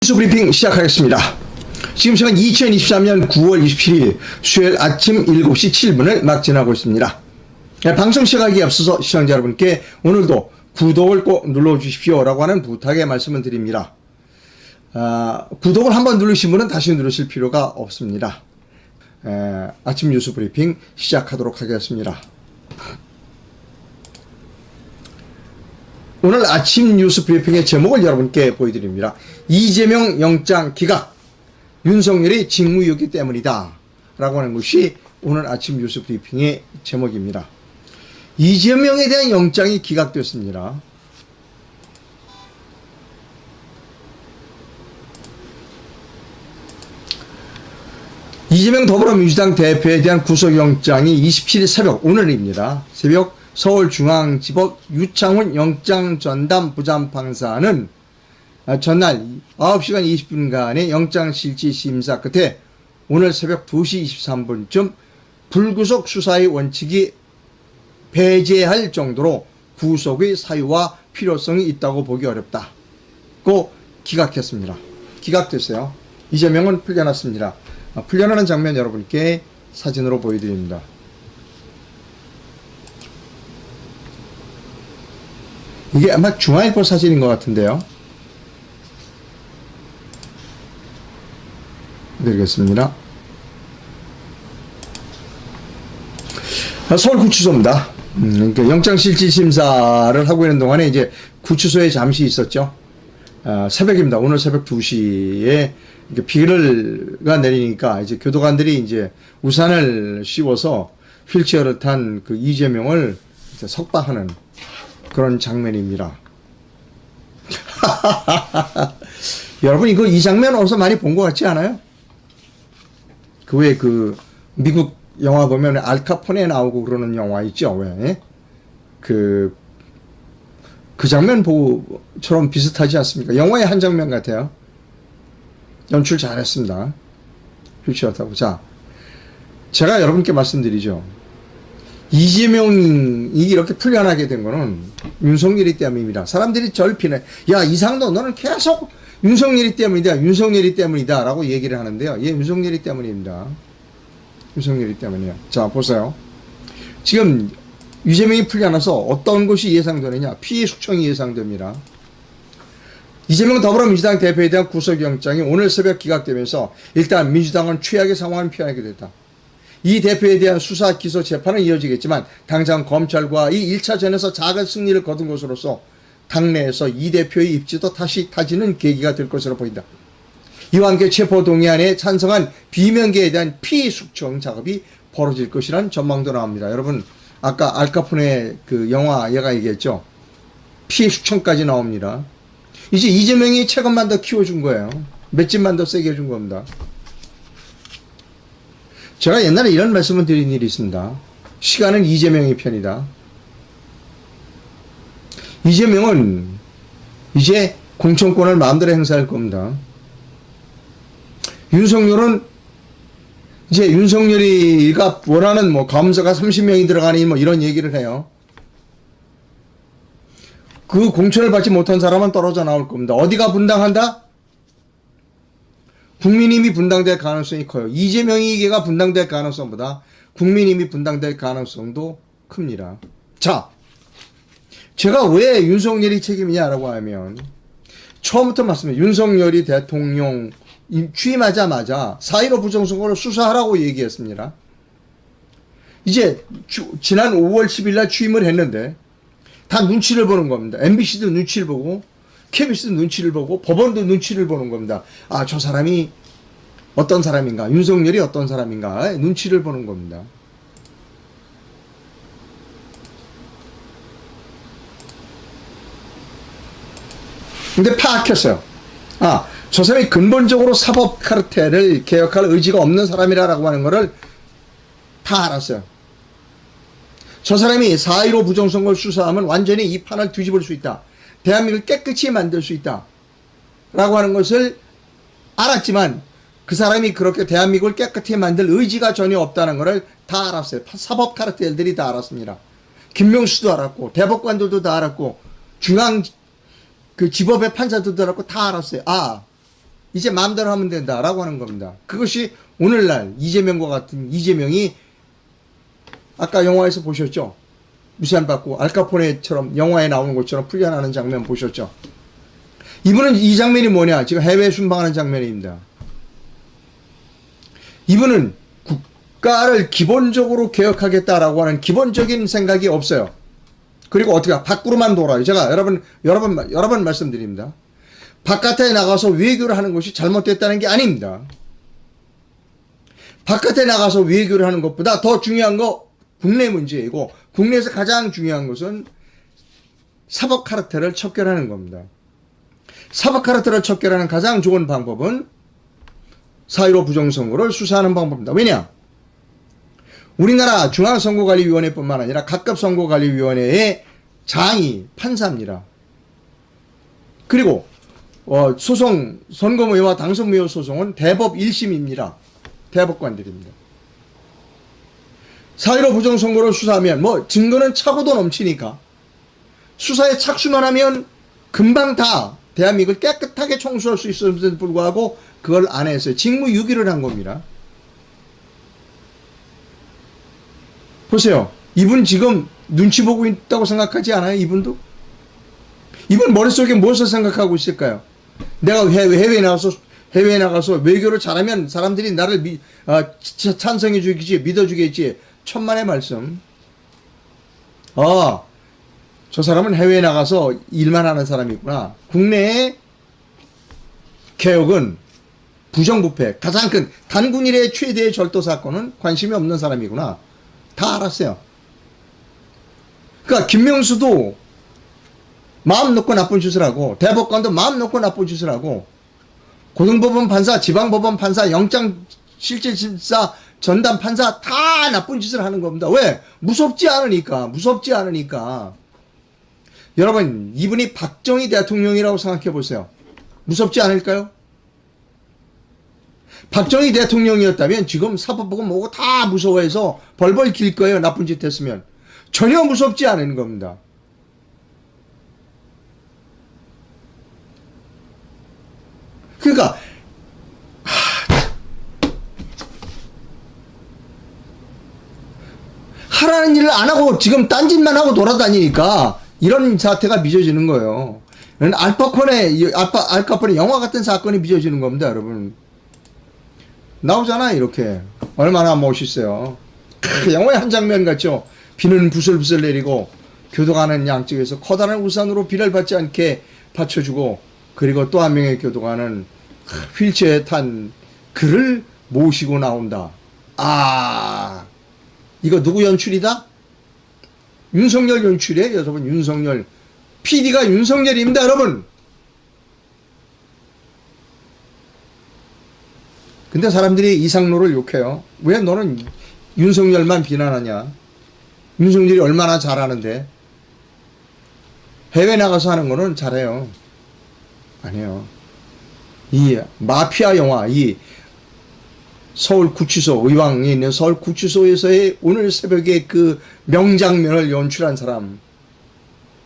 뉴스 브리핑 시작하겠습니다. 지금 시간 2023년 9월 27일 수요일 아침 7시 7분을 막 지나고 있습니다. 방송 시작하기에 앞서서 시청자 여러분께 오늘도 구독을 꼭 눌러주십시오 라고 하는 부탁의 말씀을 드립니다. 구독을 한번 누르신 분은 다시 누르실 필요가 없습니다. 아침 뉴스 브리핑 시작하도록 하겠습니다. 오늘 아침 뉴스 브리핑의 제목을 여러분께 보여드립니다. 이재명 영장 기각, 윤석열이 직무유기 때문이다 라고 하는 것이 오늘 아침 뉴스 브리핑의 제목입니다. 이재명에 대한 영장이 기각됐습니다. 이재명 더불어민주당 대표에 대한 구속영장이 27일 새벽, 오늘입니다. 새벽 서울중앙지법 유창훈 영장전담 부장판사는 전날 9시간 20분간의 영장실질심사 끝에 오늘 새벽 2시 23분쯤 불구속 수사의 원칙이 배제할 정도로 구속의 사유와 필요성이 있다고 보기 어렵다고 기각했습니다. 기각됐어요. 이재명은 풀려났습니다. 풀려나는 장면 여러분께 사진으로 보여드립니다. 이게 아마 중앙일보 사진인 것 같은데요. 드리겠습니다. 서울구치소입니다. 그러니까 영장실질심사를 하고 있는 동안에 이제 구치소에 잠시 있었죠. 새벽입니다. 오늘 새벽 2시에 비가 내리니까 이제 교도관들이 이제 우산을 씌워서 휠체어를 탄 그 이재명을 이제 석방하는 그런 장면입니다. 여러분 이거 이 장면 어디서 많이 본 것 같지 않아요? 그 왜 그 미국 영화 보면 알카포네 나오고 그러는 영화 있죠? 왜? 그 장면 보고처럼 비슷하지 않습니까? 영화의 한 장면 같아요. 연출 잘했습니다. 휠체어 타고. 자, 제가 여러분께 말씀드리죠. 이재명이 이렇게 풀려나게 된 거는 윤석열이 때문입니다. 사람들이 저를 피네. 야, 이상도 너는 계속 윤석열이 때문이다. 윤석열이 때문이다. 라고 얘기를 하는데요. 예, 윤석열이 때문입니다. 윤석열이 때문이에요. 자, 보세요. 지금 이재명이 풀려나서 어떤 것이 예상되느냐. 피해 숙청이 예상됩니다. 이재명 더불어민주당 대표에 대한 구속영장이 오늘 새벽 기각되면서 일단 민주당은 최악의 상황을 피하게 됐다. 이 대표에 대한 수사, 기소, 재판은 이어지겠지만 당장 검찰과 이 1차전에서 작은 승리를 거둔 것으로서 당내에서 이 대표의 입지도 다시 타지는 계기가 될 것으로 보인다. 이와 함께 체포동의안에 찬성한 비명계에 대한 피의 숙청 작업이 벌어질 것이라는 전망도 나옵니다. 여러분 아까 알카포네 그 영화 얘가 얘기했죠. 피의 숙청까지 나옵니다. 이제 이재명이 체급만 더 키워준 거예요. 맷집만 더 세게 해준 겁니다. 제가 옛날에 이런 말씀을 드린 일이 있습니다. 시간은 이재명의 편이다. 이재명은 이제 공천권을 마음대로 행사할 겁니다. 윤석열은 이제 윤석열이가 원하는 뭐 검사가 30명이 들어가니 뭐 이런 얘기를 해요. 그 공천을 받지 못한 사람은 떨어져 나올 겁니다. 어디가 분당한다? 국민의힘이 분당될 가능성이 커요. 이재명이가 분당될 가능성보다 국민의힘이 분당될 가능성도 큽니다. 자, 제가 왜 윤석열이 책임이냐라고 하면 처음부터 말씀드린 윤석열이 대통령 취임하자마자 4.15 부정선거를 수사하라고 얘기했습니다. 이제 지난 5월 10일 날 취임을 했는데 다 눈치를 보는 겁니다. MBC도 눈치를 보고 KBS도 눈치를 보고 법원도 눈치를 보는 겁니다. 아, 저 사람이 어떤 사람인가, 윤석열이 어떤 사람인가 눈치를 보는 겁니다. 근데 파악했어요. 아, 저 사람이 근본적으로 사법 카르텔을 개혁할 의지가 없는 사람이라고 하는 거를 다 알았어요. 저 사람이 4.15 부정선거를 수사하면 완전히 이 판을 뒤집을 수 있다. 대한민국을 깨끗이 만들 수 있다. 라고 하는 것을 알았지만 그 사람이 그렇게 대한민국을 깨끗이 만들 의지가 전혀 없다는 것을 다 알았어요. 사법 카르텔들이 다 알았습니다. 김명수도 알았고 대법관들도 다 알았고 중앙 그 지법의 판사들도 알았고 다 알았어요. 아, 이제 마음대로 하면 된다라고 하는 겁니다. 그것이 오늘날 이재명과 같은 이재명이 아까 영화에서 보셨죠? 무시한받고 알카포네처럼 영화에 나오는 것처럼 풀려나는 장면 보셨죠? 이분은 이 장면이 뭐냐? 지금 해외 순방하는 장면입니다. 이분은 국가를 기본적으로 개혁하겠다라고 하는 기본적인 생각이 없어요. 그리고 어떻게 밖으로만 돌아요. 제가 여러 번 말씀드립니다. 바깥에 나가서 외교를 하는 것이 잘못됐다는 게 아닙니다. 바깥에 나가서 외교를 하는 것보다 더 중요한 거 국내 문제이고, 국내에서 가장 중요한 것은 사법 카르텔을 척결하는 겁니다. 사법 카르텔을 척결하는 가장 좋은 방법은 4.15 부정선거를 수사하는 방법입니다. 왜냐? 우리나라 중앙선거관리위원회뿐만 아니라 각급 선거관리위원회의 장이 판사입니다. 그리고 소송, 선거무효와 당선무효 소송은 대법 1심입니다. 대법관들입니다. 4.15 부정선거를 수사하면 증거는 차고도 넘치니까 수사에 착수만 하면 금방 다 대한민국을 깨끗하게 청소할 수 있음에도 불구하고 그걸 안 했어요. 직무유기를 한 겁니다. 보세요. 이분 지금 눈치 보고 있다고 생각하지 않아요? 이분도? 이분 머릿속에 무엇을 생각하고 있을까요? 내가 해외에 나가서 외교를 잘하면 사람들이 나를 찬성해 주겠지, 믿어 주겠지. 천만의 말씀. 저 사람은 해외에 나가서 일만 하는 사람이구나. 국내의 개혁은 부정부패, 가장 큰 단군 이래의 최대의 절도 사건은 관심이 없는 사람이구나. 다 알았어요. 그러니까 김명수도 마음 놓고 나쁜 짓을 하고, 대법관도 마음 놓고 나쁜 짓을 하고, 고등법원 판사, 지방법원 판사, 영장실질심사, 전담 판사 다 나쁜 짓을 하는 겁니다. 왜? 무섭지 않으니까. 여러분, 이분이 박정희 대통령이라고 생각해 보세요. 무섭지 않을까요? 박정희 대통령이었다면 지금 사법부가 뭐고 다 무서워해서 벌벌 길 거예요. 나쁜 짓 했으면. 전혀 무섭지 않은 겁니다. 그러니까 하라는 일을 안 하고 지금 딴짓만 하고 돌아다니니까 이런 사태가 빚어지는 거예요. 알카포네 영화 같은 사건이 빚어지는 겁니다, 여러분. 나오잖아, 이렇게. 얼마나 멋있어요. 영화의 한 장면 같죠? 비는 부슬부슬 내리고 교도관은 양쪽에서 커다란 우산으로 비를 받지 않게 받쳐주고, 그리고 또 한 명의 교도관은 휠체어에 탄 그를 모시고 나온다. 이거 누구 연출이다? 윤석열 연출이에요, 여러분. 윤석열. PD가 윤석열입니다, 여러분. 근데 사람들이 이상로를 욕해요. 왜 너는 윤석열만 비난하냐? 윤석열이 얼마나 잘하는데? 해외 나가서 하는 거는 잘해요. 아니에요. 이 마피아 영화, 이 서울 구치소, 의왕에 있는 서울 구치소에서의 오늘 새벽에 그 명장면을 연출한 사람,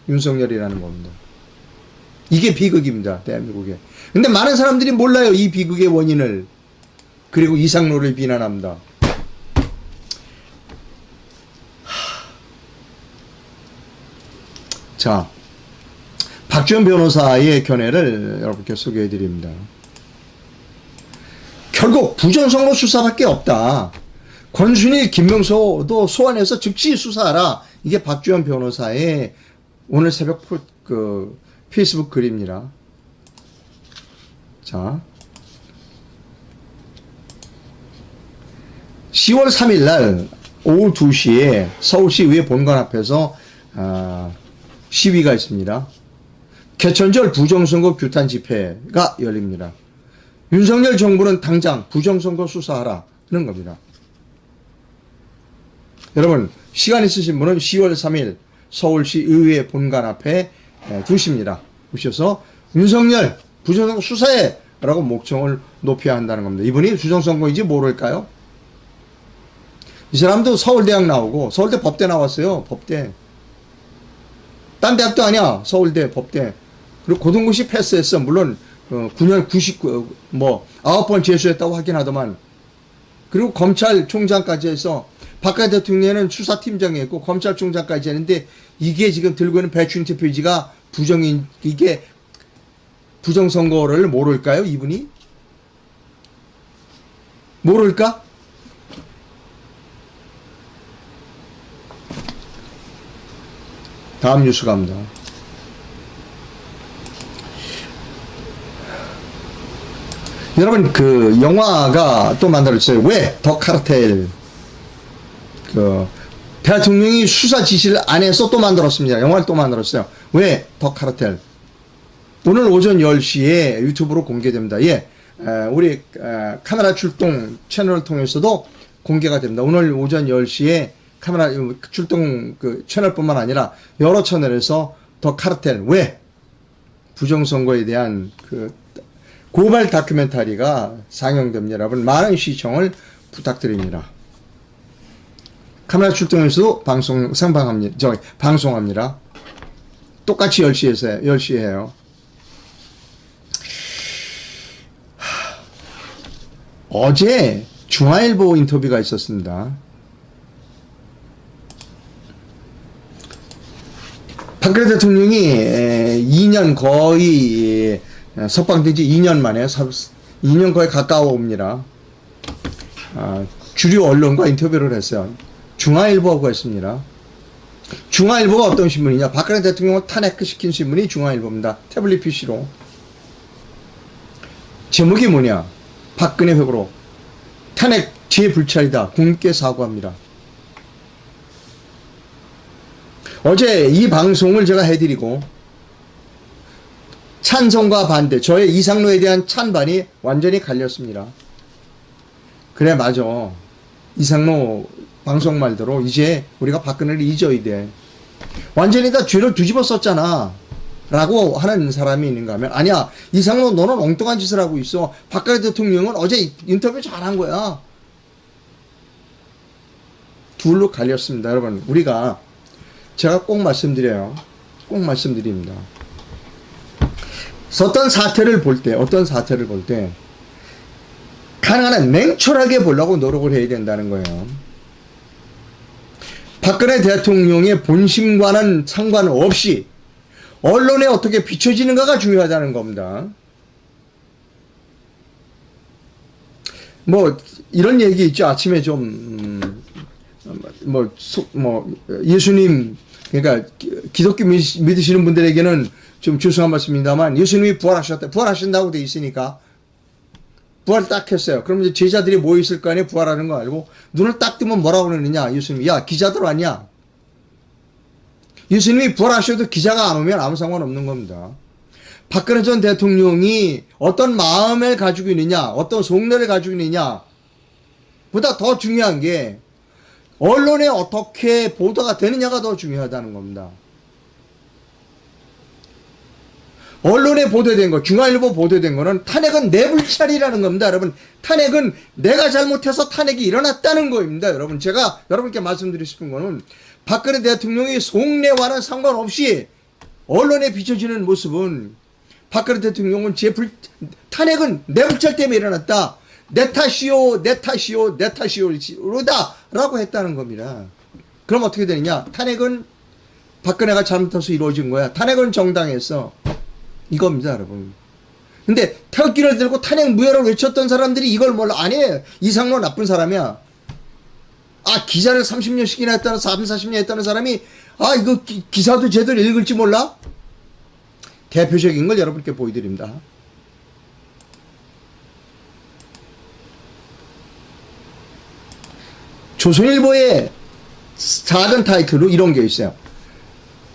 윤석열이라는 겁니다. 이게 비극입니다, 대한민국에. 근데 많은 사람들이 몰라요, 이 비극의 원인을. 그리고 이상로를 비난합니다. 자, 박주현 변호사의 견해를 여러분께 소개해 드립니다. 결국 부정선거 수사밖에 없다. 권순일, 김명수도 소환해서 즉시 수사하라. 이게 박주현 변호사의 오늘 새벽 페이스북 글입니다. 자, 10월 3일 날 오후 2시에 서울시의회 본관 앞에서 시위가 있습니다. 개천절 부정선거 규탄 집회가 열립니다. 윤석열 정부는 당장 부정선거 수사하라는 겁니다. 여러분, 시간 있으신 분은 10월 3일 서울시 의회 본관 앞에 두십니다. 오셔서 윤석열 부정선거 수사해! 라고 목청을 높여야 한다는 겁니다. 이분이 부정선거인지 모를까요? 이 사람도 서울대학 나오고, 서울대 법대 나왔어요. 법대. 딴 대학도 아니야. 서울대 법대. 그리고 고등고시 패스했어. 물론 9년 99, 9번 재수했다고 하긴 하더만. 그리고 검찰총장까지 해서 박근혜 대통령은 수사팀장이 했고 검찰총장까지 했는데 이게 지금 들고 있는 배추인트 표지가 이게 부정선거를 모를까요? 이분이? 모를까? 다음 뉴스 갑니다. 여러분, 그 영화가 또 만들어졌어요. 왜? 더 카르텔. 대통령이 수사 지시를 안 해서 또 만들었습니다. 영화를 또 만들었어요. 왜? 더 카르텔. 오늘 오전 10시에 유튜브로 공개됩니다. 예. 우리 카메라 출동 채널을 통해서도 공개가 됩니다. 오늘 오전 10시에 카메라 출동 그 채널뿐만 아니라 여러 채널에서 더 카르텔 왜 부정선거에 대한 그 고발 다큐멘터리가 상영됩니다. 여러분 많은 시청을 부탁드립니다. 카메라 출동에서도 방송합니다. 똑같이 10시에 해요. 어제 중앙일보 인터뷰가 있었습니다. 박근혜 대통령이 2년 거의 석방된 지 2년 만에 2년 거의 가까워 옵니다. 주류 언론과 인터뷰를 했어요. 중앙일보하고 했습니다. 중앙일보가 어떤 신문이냐? 박근혜 대통령을 탄핵시킨 신문이 중앙일보입니다. 태블릿 PC로. 제목이 뭐냐? 박근혜 회고록. 탄핵 재불찰이다. 국민께 사과합니다. 어제 이 방송을 제가 해드리고 찬성과 반대, 저의 이상로에 대한 찬반이 완전히 갈렸습니다. 그래 맞아. 이상로 방송 말대로 이제 우리가 박근혜를 잊어야 돼. 완전히 다 죄를 뒤집어 썼잖아 라고 하는 사람이 있는가 하면 아니야, 이상로 너는 엉뚱한 짓을 하고 있어. 박근혜 대통령은 어제 인터뷰 잘한 거야. 둘로 갈렸습니다. 여러분 제가 꼭 말씀드려요. 꼭 말씀드립니다. 어떤 사태를 볼 때 가능한 한 냉철하게 보려고 노력을 해야 된다는 거예요. 박근혜 대통령의 본심과는 상관없이 언론에 어떻게 비춰지는가가 중요하다는 겁니다. 이런 얘기 있죠. 아침에 예수님, 그러니까 기독교 믿으시는 분들에게는 좀 죄송한 말씀입니다만 예수님이 부활하신다고 돼 있으니까 부활 딱 했어요. 그럼 이제 제자들이 모여 있을 거 아니에요. 부활하는 거 알고 눈을 딱 뜨면 뭐라고 그러느냐? 예수님이 야 기자들 왔냐? 예수님이 부활하셔도 기자가 안 오면 아무 상관없는 겁니다. 박근혜 전 대통령이 어떤 마음을 가지고 있느냐, 어떤 속내를 가지고 있느냐 보다 더 중요한 게 언론에 어떻게 보도가 되느냐가 더 중요하다는 겁니다. 언론에 보도된 거, 중앙일보 보도된 거는 탄핵은 내 불찰이라는 겁니다. 여러분, 탄핵은 내가 잘못해서 탄핵이 일어났다는 거입니다. 여러분, 제가 여러분께 말씀드리고 싶은 거는 박근혜 대통령이 속내와는 상관없이 언론에 비춰지는 모습은 박근혜 대통령은 탄핵은 내 불찰 때문에 일어났다. 내 탓이오로다 라고 했다는 겁니다. 그럼 어떻게 되느냐? 탄핵은 박근혜가 잘못해서 이루어진 거야. 탄핵은 정당했어. 이겁니다, 여러분. 근데 태극기를 들고 탄핵 무효를 외쳤던 사람들이 이걸 몰라. 아니, 이상로 나쁜 사람이야. 기자를 30년씩이나 했다는, 40년 했다는 사람이, 이거 기사도 제대로 읽을지 몰라? 대표적인 걸 여러분께 보여드립니다. 조선일보의 작은 타이틀로 이런 게 있어요.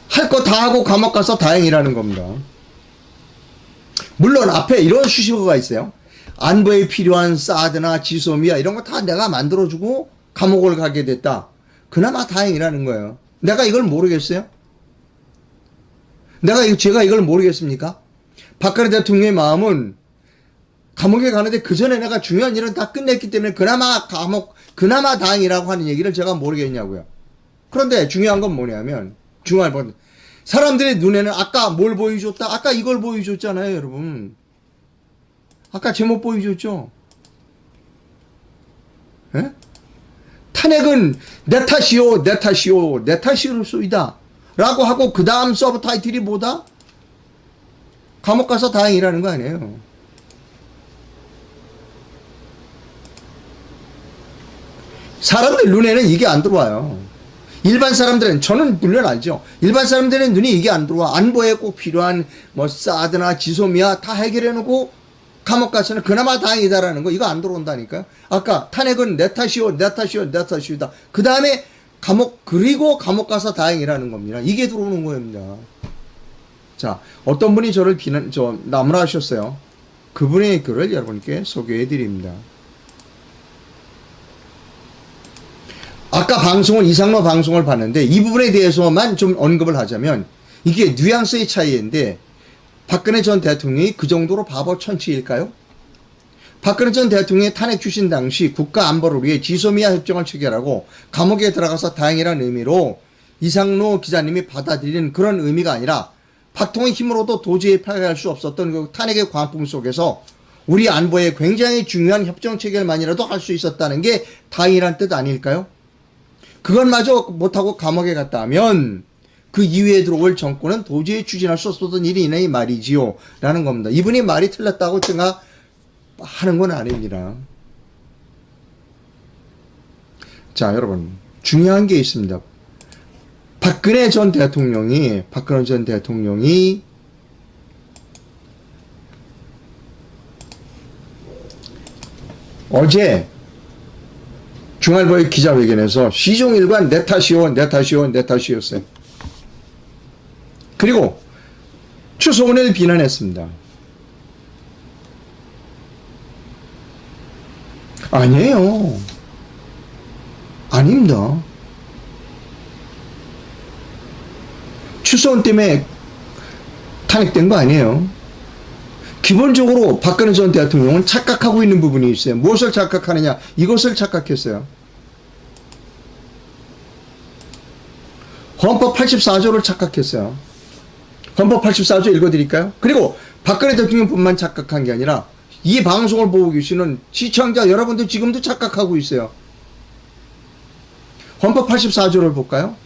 할 거 다 하고 감옥 가서 다행이라는 겁니다. 물론 앞에 이런 수식어가 있어요. 안보에 필요한 사드나 지소미아 이런 거 다 내가 만들어주고 감옥을 가게 됐다. 그나마 다행이라는 거예요. 내가 이걸 모르겠어요? 제가 이걸 모르겠습니까? 박근혜 대통령의 마음은 감옥에 가는데 그 전에 내가 중요한 일은 다 끝냈기 때문에 그나마 다행이라고 하는 얘기를 제가 모르겠냐고요. 그런데 중요한 건 뭐냐면, 사람들의 눈에는 아까 뭘 보여줬다? 아까 이걸 보여줬잖아요, 여러분. 아까 제목 보여줬죠? 예? 탄핵은 내 탓이요, 내 탓이요, 내 탓이로 쏘이다. 라고 하고 그 다음 서브 타이틀이 뭐다? 감옥 가서 다행이라는 거 아니에요. 사람들 눈에는 이게 안 들어와요. 일반 사람들은, 저는 물론 알죠. 일반 사람들의 눈이 이게 안 들어와. 안보에 꼭 필요한 뭐 사드나 지소미아 다 해결해놓고 감옥 가서는 그나마 다행이다라는 거, 이거 안 들어온다니까요. 아까 탄핵은 내 탓이요, 내 탓이요, 내 탓이다. 그 다음에 감옥, 그리고 감옥 가서 다행이라는 겁니다. 이게 들어오는 겁니다. 자, 어떤 분이 저를 나무라하셨어요. 그분의 글을 여러분께 소개해 드립니다. 아까 방송을, 이상로 방송을 봤는데 이 부분에 대해서만 좀 언급을 하자면 이게 뉘앙스의 차이인데, 박근혜 전 대통령이 그 정도로 바보 천치일까요? 박근혜 전 대통령이 탄핵 추진 당시 국가 안보를 위해 지소미아 협정을 체결하고 감옥에 들어가서 다행이라는 의미로 이상로 기자님이 받아들이는 그런 의미가 아니라 박통의 힘으로도 도저히 파괴할 수 없었던 그 탄핵의 광풍 속에서 우리 안보에 굉장히 중요한 협정 체결만이라도 할 수 있었다는 게 다행이란 뜻 아닐까요? 그것마저 못하고 감옥에 갔다 하면 그 이후에 들어올 정권은 도저히 추진할 수 없었던 일이네, 이 말이지요. 라는 겁니다. 이분이 말이 틀렸다고 제가 하는 건 아닙니다. 자, 여러분. 중요한 게 있습니다. 박근혜 전 대통령이 어제 중앙일보의 기자회견에서 시종일관 내 탓이요, 내 탓이요, 내 탓이었어요. 그리고 추소원을 비난했습니다. 아니에요. 아닙니다. 추소원 때문에 탄핵된 거 아니에요. 기본적으로 박근혜 전 대통령은 착각하고 있는 부분이 있어요. 무엇을 착각하느냐? 이것을 착각했어요. 헌법 84조를 착각했어요. 헌법 84조 읽어드릴까요? 그리고 박근혜 대통령뿐만 착각한 게 아니라 이 방송을 보고 계시는 시청자 여러분도 지금도 착각하고 있어요. 헌법 84조를 볼까요?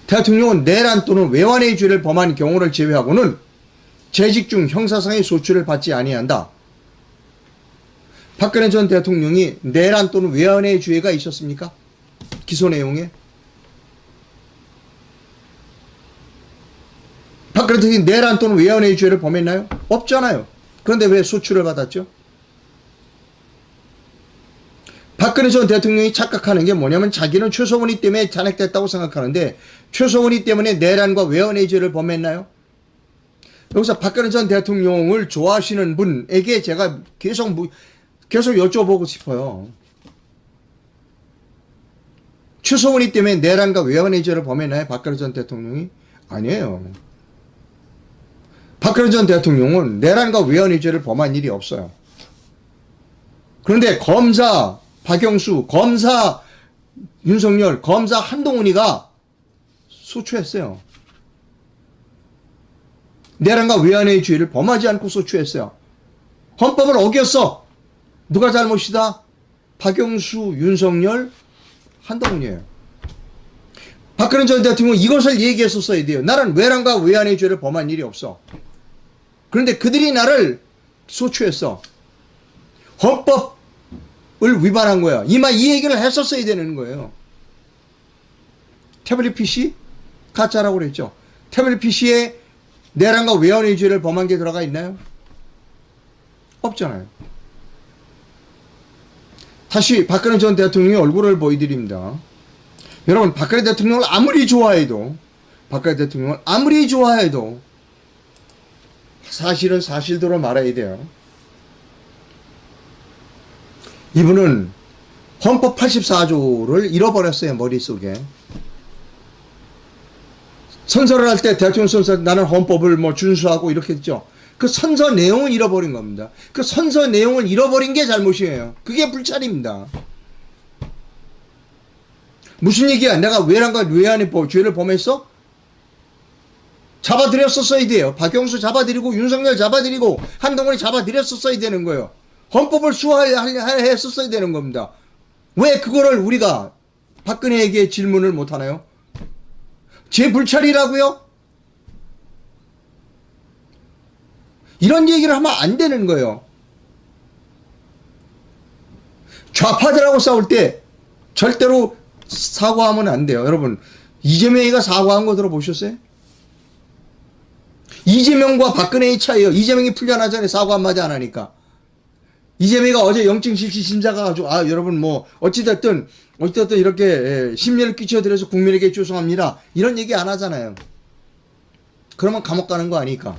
대통령은 내란 또는 외환의 죄를 범한 경우를 제외하고는 재직 중 형사상의 소출을 받지 아니한다. 박근혜 전 대통령이 내란 또는 외환의 죄가 있었습니까? 기소 내용에? 박근혜 대통령이 내란 또는 외환의 죄를 범했나요? 없잖아요. 그런데 왜 소출을 받았죠? 박근혜 전 대통령이 착각하는 게 뭐냐면 자기는 최소원이 때문에 탄핵됐다고 생각하는데 최소원이 때문에 내란과 외환의 죄를 범했나요? 여기서 박근혜 전 대통령을 좋아하시는 분에게 제가 계속 여쭤보고 싶어요. 최소원이 때문에 내란과 외환의 죄를 범했나요? 박근혜 전 대통령이? 아니에요. 박근혜 전 대통령은 내란과 외환의 죄를 범한 일이 없어요. 그런데 검사 박영수, 검사 윤석열, 검사 한동훈이가 소추했어요. 내란과 외환의 죄를 범하지 않고 소추했어요. 헌법을 어겼어. 누가 잘못이다? 박영수, 윤석열, 한동훈이에요. 박근혜 전 대통령은 이것을 얘기했었어야 돼요. 나는 내란과 외환의 죄를 범한 일이 없어. 그런데 그들이 나를 소추했어. 헌법을 위반한 거야. 이 얘기를 했었어야 되는 거예요. 태블릿 PC? 가짜라고 그랬죠. 태블릿 PC에 내란과 외환의 죄를 범한 게 들어가 있나요? 없잖아요. 다시 박근혜 전 대통령의 얼굴을 보여드립니다. 여러분, 박근혜 대통령을 아무리 좋아해도 사실은 사실대로 말해야 돼요. 이분은 헌법 84조를 잃어버렸어요. 머릿속에. 선서를 할 때 대통령 선서 나는 헌법을 준수하고 이렇게 했죠. 그 선서 내용을 잃어버린 겁니다. 그 선서 내용을 잃어버린 게 잘못이에요. 그게 불찰입니다. 무슨 얘기야? 내가 외란과 외환의 죄를 범했어? 잡아들였었어야 돼요. 박영수 잡아들이고 윤석열 잡아들이고 한동훈이 잡아들였었어야 되는 거예요. 헌법을 수호했었어야 되는 겁니다. 왜 그거를 우리가 박근혜에게 질문을 못 하나요? 제 불찰이라고요? 이런 얘기를 하면 안 되는 거예요. 좌파들하고 싸울 때 절대로 사과하면 안 돼요. 여러분, 이재명이가 사과한 거 들어보셨어요? 이재명과 박근혜의 차이요. 이재명이 풀려나잖아요. 사과 한마디 안 하니까. 이재명이가 어제 영증 실시 심사가 가지고, 여러분 뭐 어찌됐든 이렇게 심려를 끼쳐드려서 국민에게 죄송합니다. 이런 얘기 안 하잖아요. 그러면 감옥 가는 거 아니까.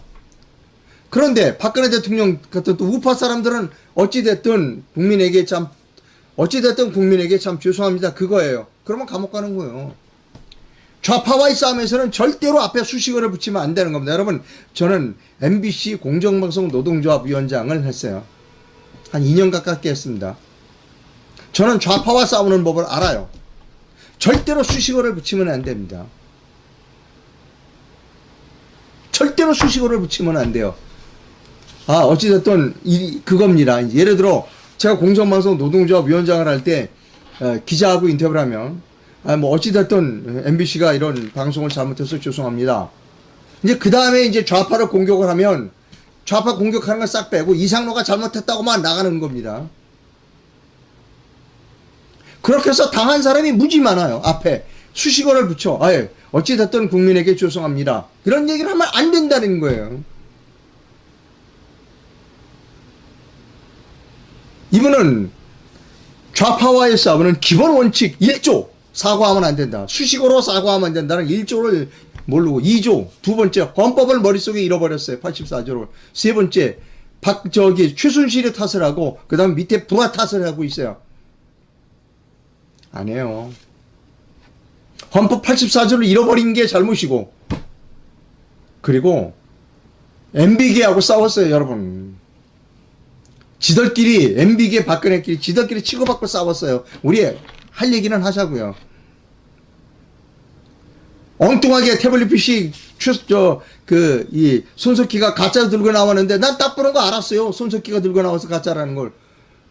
그런데 박근혜 대통령 같은 또 우파 사람들은 어찌됐든 국민에게 참 죄송합니다. 그거예요. 그러면 감옥 가는 거예요. 좌파와의 싸움에서는 절대로 앞에 수식어를 붙이면 안 되는 겁니다. 여러분, 저는 MBC 공정방송 노동조합 위원장을 했어요. 한 2년 가깝게 했습니다. 저는 좌파와 싸우는 법을 알아요. 절대로 수식어를 붙이면 안 됩니다. 절대로 수식어를 붙이면 안 돼요. 어찌됐든 그겁니다. 예를 들어 제가 공정방송 노동조합 위원장을 할 때 기자하고 인터뷰를 하면 뭐 어찌됐든 MBC가 이런 방송을 잘못해서 죄송합니다. 이제 그 다음에 이제 좌파를 공격을 하면 좌파 공격하는 걸 싹 빼고 이상로가 잘못했다고만 나가는 겁니다. 그렇게 해서 당한 사람이 무지 많아요. 앞에 수식어를 붙여. 어찌됐든 국민에게 죄송합니다. 그런 얘기를 하면 안 된다는 거예요. 이분은 좌파와의 싸움은 기본 원칙 1조 사과하면 안 된다. 수식어로 사과하면 안 된다는 1조를 모르고 2조 두 번째 헌법을 머릿속에 잃어버렸어요. 84조를. 세 번째 최순실의 탓을 하고 그 다음 밑에 부하 탓을 하고 있어요. 안 해요. 헌법 84조를 잃어버린 게 잘못이고 그리고 MB계하고 싸웠어요. 여러분. 지들끼리 MB계 박근혜끼리 지들끼리 치고받고 싸웠어요. 우리 할 얘기는 하자고요. 엉뚱하게 태블릿 PC 이 손석희가 가짜 들고 나왔는데 난 딱 보는 거 알았어요. 손석희가 들고 나와서 가짜라는 걸.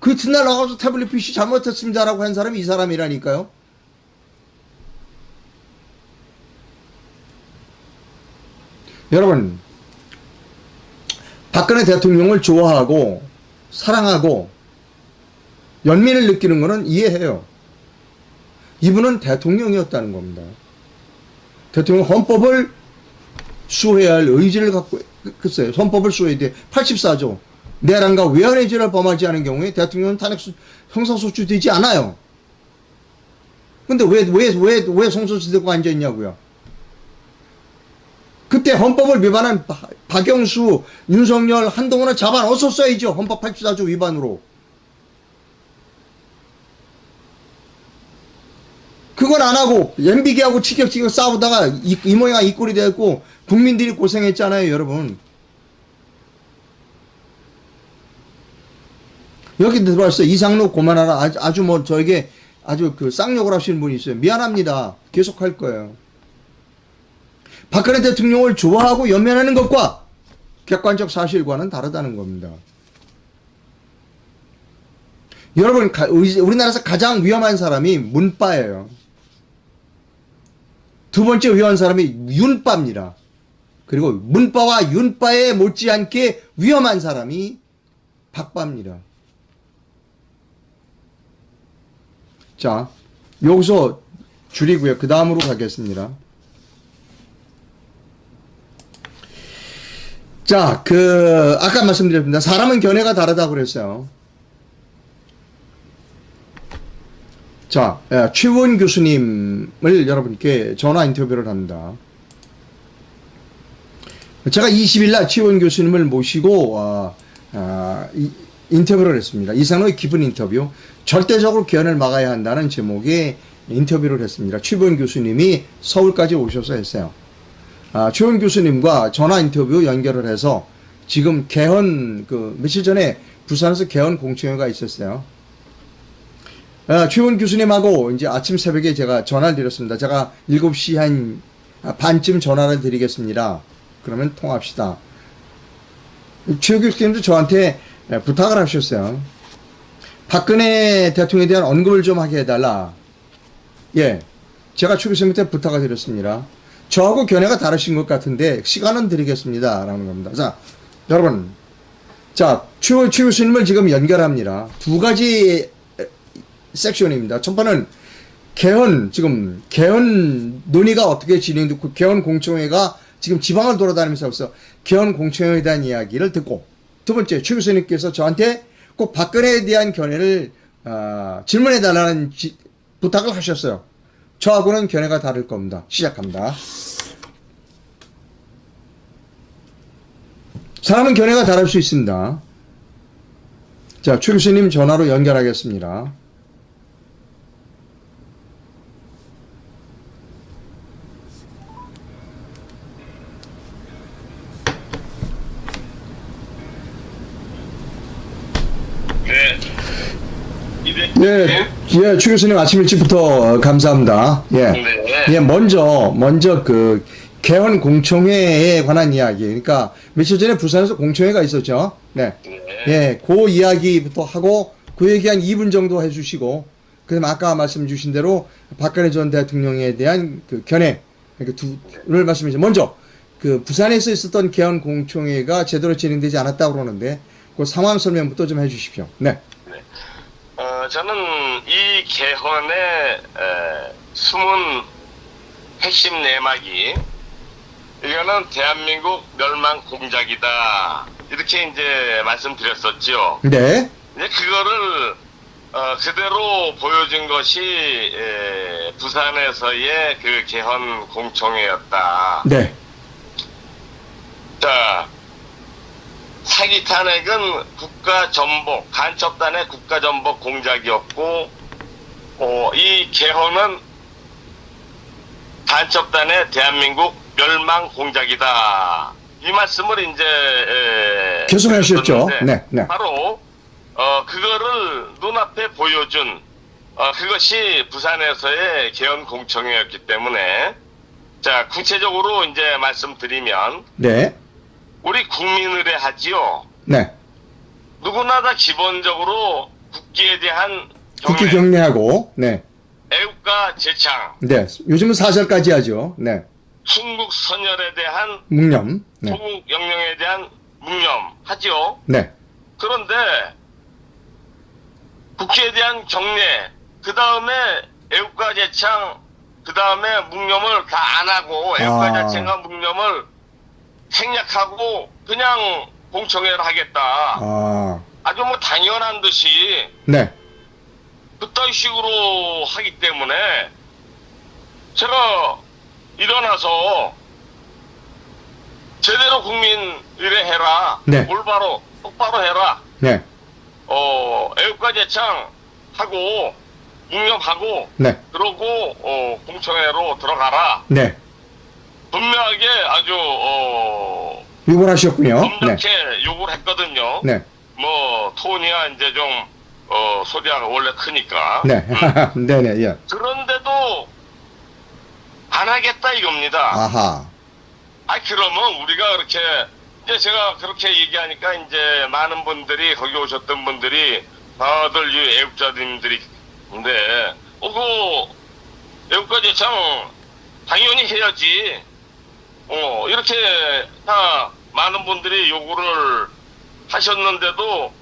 그 이튿날 나가서 태블릿 PC 잘못했습니다라고 한 사람이 이 사람이라니까요. 여러분, 박근혜 대통령을 좋아하고 사랑하고 연민을 느끼는 거는 이해해요. 이분은 대통령이었다는 겁니다. 대통령 헌법을 수호해야 할 의지를 갖고 있어요. 헌법을 수호해야 돼. 84조. 내란과 외환의 죄를 범하지 않은 경우에 대통령은 탄핵 형사소추 되지 않아요. 근데 왜 송소시되고 앉아있냐고요. 그때 헌법을 위반한 박영수, 윤석열, 한동훈을 잡아 넣었어야죠. 헌법 84조 위반으로. 그걸 안 하고 MB계하고 치격치격 싸우다가 이 모양 이 꼴이 되었고 국민들이 고생했잖아요. 여러분. 여기 들어왔어요. 이상로 고만하라. 아주 뭐 저에게 아주 그 쌍욕을 하시는 분이 있어요. 미안합니다. 계속 할 거예요. 박근혜 대통령을 좋아하고 연면하는 것과 객관적 사실과는 다르다는 겁니다. 여러분, 우리나라에서 가장 위험한 사람이 문빠예요. 두 번째 위험한 사람이 윤빠입니다. 그리고 문빠와 윤빠에 못지않게 위험한 사람이 박빠입니다. 자, 여기서 줄이고요. 그 다음으로 가겠습니다. 자, 아까 말씀드렸습니다. 사람은 견해가 다르다고 그랬어요. 자, 최원 교수님을 여러분께 전화 인터뷰를 합니다. 제가 20일 날 최원 교수님을 모시고, 인터뷰를 했습니다. 이상로의 깊은 인터뷰. 절대적으로 개헌을 막아야 한다는 제목의 인터뷰를 했습니다. 최원 교수님이 서울까지 오셔서 했어요. 최원 교수님과 전화 인터뷰 연결을 해서 지금 개헌, 며칠 전에 부산에서 개헌 공청회가 있었어요. 최원 교수님하고 이제 아침 새벽에 제가 전화를 드렸습니다. 제가 7시 한 반쯤 전화를 드리겠습니다. 그러면 통합시다. 최 교수님도 저한테 부탁을 하셨어요. 박근혜 대통령에 대한 언급을 좀 하게 해달라. 예. 제가 최 교수님한테 부탁을 드렸습니다. 저하고 견해가 다르신 것 같은데 시간은 드리겠습니다. 라는 겁니다. 자, 여러분. 자, 최 교수님을 지금 연결합니다. 두 가지 섹션입니다. 첫 번은 지금 개헌 논의가 어떻게 진행됐고, 개헌 공청회가 지금 지방을 돌아다니면서 개헌 공청회에 대한 이야기를 듣고, 두 번째, 최 교수님께서 저한테 꼭 박근혜에 대한 견해를 질문해달라는 부탁을 하셨어요. 저하고는 견해가 다를 겁니다. 시작합니다. 사람은 견해가 다를 수 있습니다. 자, 최 교수님 전화로 연결하겠습니다. 네, 예, 최 교수님 아침 일찍부터 감사합니다. 예, 네. 예, 먼저 그 개헌 공청회에 관한 이야기. 그러니까 며칠 전에 부산에서 공청회가 있었죠. 네, 예, 그 이야기부터 하고 그 얘기 한 2분 정도 해주시고, 그다음 아까 말씀 주신 대로 박근혜 전 대통령에 대한 그 견해, 그 두를 말씀해 주세요. 먼저 그 부산에서 있었던 개헌 공청회가 제대로 진행되지 않았다고 그러는데 그 상황 설명부터 좀 해주십시오. 네. 저는 이 개헌의 숨은 핵심 내막이 이거는 대한민국 멸망 공작이다, 이렇게 이제 말씀드렸었죠. 네. 이제 그거를 그대로 보여준 것이 부산에서의 그 개헌 공청회였다. 네. 자, 사기 탄핵은 국가전복, 간첩단의 국가전복 공작이었고, 이 개헌은 간첩단의 대한민국 멸망 공작이다, 이 말씀을 이제 계속 하셨죠. 네, 네. 바로 그거를 눈앞에 보여준 그것이 부산에서의 개헌 공청회였기 때문에, 자, 구체적으로 이제 말씀드리면, 네. 우리 국민의례 하지요. 네. 누구나 다 기본적으로 국기에 대한 국기 경례하고, 네. 애국가 제창, 네. 요즘은 사절까지 하죠. 네. 순국 선열에 대한 묵념. 네. 조국 영령에 대한 묵념 하지요. 네. 그런데 국기에 대한 경례, 그 다음에 애국가 제창, 그 다음에 묵념을 다 안 하고 애국가 제창과 묵념을 생략하고 그냥 공청회를 하겠다. 아주 뭐 당연한 듯이 네. 그딴 식으로 하기 때문에 제가 일어나서 제대로 국민 의례해라. 네. 올바로 똑바로 해라. 네. 애국가 제창 하고 묵념하고 네. 그러고 공청회로 들어가라. 네. 분명하게 아주 요구를 하셨군요. 엄격히 요구를 했거든요. 네. 뭐 톤이야 이제 좀 소리가 원래 크니까. 네. 네네. 예. 그런데도 안 하겠다 이겁니다. 아하. 그러면 우리가 그렇게 이제 제가 그렇게 얘기하니까 이제 많은 분들이 거기 오셨던 분들이 다들 이 애국자님들이 근데 그 애국가 제창 당연히 해야지. 이렇게 다 많은 분들이 요구를 하셨는데도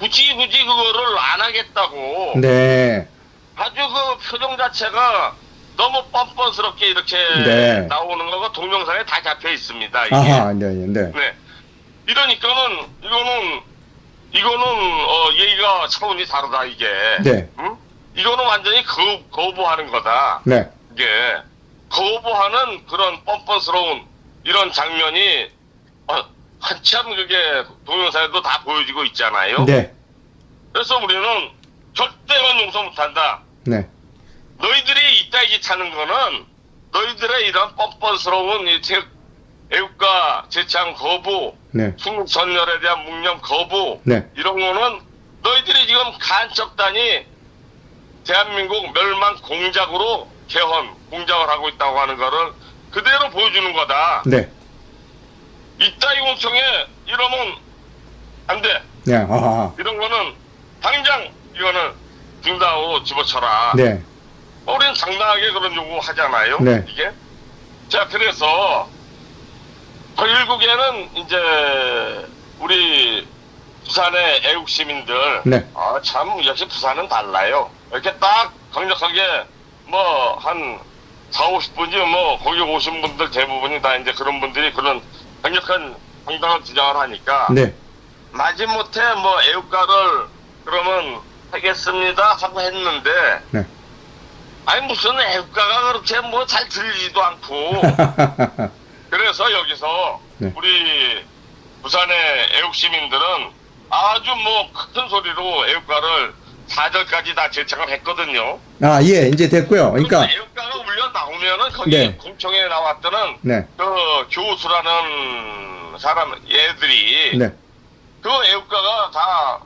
굳이 그거를 안 하겠다고. 네. 아주 그 표정 자체가 너무 뻔뻔스럽게 이렇게 네. 나오는 거가 동영상에 다 잡혀 있습니다. 이게. 아하. 네. 네. 네. 이러니까는 이거는 얘기가 차원이 다르다 이게. 네. 응? 이거는 완전히 거부하는 거다. 네. 이게 거부하는 그런 뻔뻔스러운 이런 장면이 한참 그게 동영상에도 다 보여지고 있잖아요. 네. 그래서 우리는 절대로 용서 못한다. 네. 너희들이 이따위지 차는 거는 너희들의 이런 뻔뻔스러운 이 애국가 제창 거부, 네. 순국 선열에 대한 묵념 거부, 네. 이런 거는 너희들이 지금 간첩단이 대한민국 멸망 공작으로 개헌 공작을 하고 있다고 하는 거를 그대로 보여주는 거다. 네. 이따위 공청회 이러면 안 돼. 네. 아하. 이런 거는 당장 이거는 중단으로 집어쳐라. 네. 우리는 당당하게 그런 요구 하잖아요. 네. 이게. 자, 그래서 결국에는 이제 우리 부산의 애국 시민들, 네. 참 역시 부산은 달라요. 이렇게 딱 강력하게 뭐 한 4, 50분이 뭐 거기 오신 분들 대부분이 다 이제 그런 분들이 그런 강력한 당당한 주장을 하니까 네. 마지못해 뭐 애국가를 그러면 하겠습니다 하고 했는데 네. 아니 무슨 애국가가 그렇게 뭐 잘 들리지도 않고 그래서 여기서 네. 우리 부산의 애국 시민들은 아주 뭐 큰 소리로 애국가를 4절까지 다 제청을 했거든요. 아, 예, 이제 됐고요. 그러니까, 애국가가 울려 나오면은 거기 네. 공청회에 나왔던 네. 그 교수라는 사람 얘들이 네. 그 애국가가 다